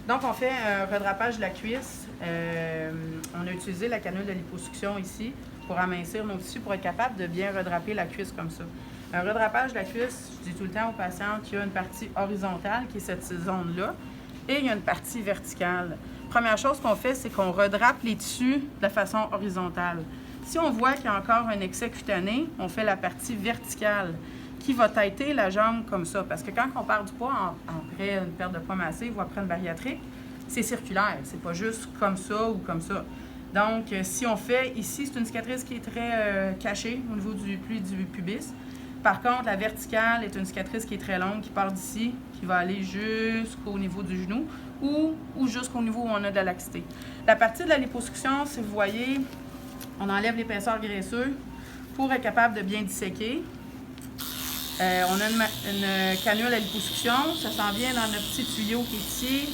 Donc, on fait un redrapage de la cuisse. On a utilisé la canule de liposuction ici pour amincir nos tissus, pour être capable de bien redraper la cuisse comme ça. Un redrapage de la cuisse, je dis tout le temps aux patients qu'il y a une partie horizontale, qui est cette zone-là, et il y a une partie verticale. Première chose qu'on fait, c'est qu'on redrape les tissus de façon horizontale. Si on voit qu'il y a encore un excès cutané, on fait la partie verticale, qui va têter la jambe comme ça. Parce que quand on perd du poids après une perte de poids massive ou après une bariatrique, c'est circulaire. C'est pas juste comme ça ou comme ça. Donc, si on fait ici, c'est une cicatrice qui est très cachée au niveau du pli du pubis. Par contre, la verticale est une cicatrice qui est très longue, qui part d'ici, qui va aller jusqu'au niveau du genou ou jusqu'au niveau où on a de la laxité. La partie de la liposuction, si vous voyez, on enlève l'épaisseur graisseuse pour être capable de bien disséquer. On a une canule à liposuction, ça s'en vient dans notre petit tuyau qui est ici.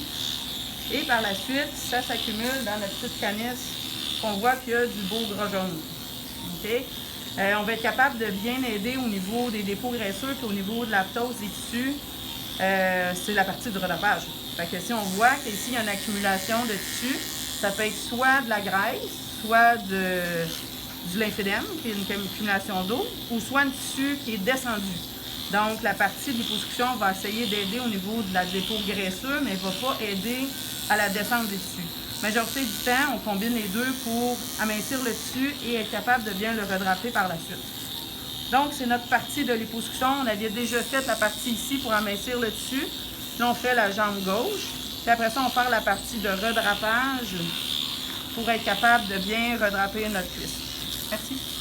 Et par la suite, ça s'accumule dans notre petite canisse qu'on voit qu'il y a du beau gras jaune. Okay? On va être capable de bien aider au niveau des dépôts graisseux et au niveau de la ptose des tissus. C'est la partie du redrapage. Fait que si on voit qu'ici, il y a une accumulation de tissus, ça peut être soit de la graisse, soit du lymphédème, qui est une accumulation d'eau, ou soit un tissu qui est descendu. Donc, la partie de liposuction va essayer d'aider au niveau de la dépôt graisseux, mais ne va pas aider à la descente des tissus. Majorité du temps, on combine les deux pour amincir le tissu et être capable de bien le redraper par la suite. Donc, c'est notre partie de liposuction. On avait déjà fait la partie ici pour amincir le tissu. Là, on fait la jambe gauche. Puis après ça, on fait la partie de redrapage pour être capable de bien redraper notre cuisse. Merci.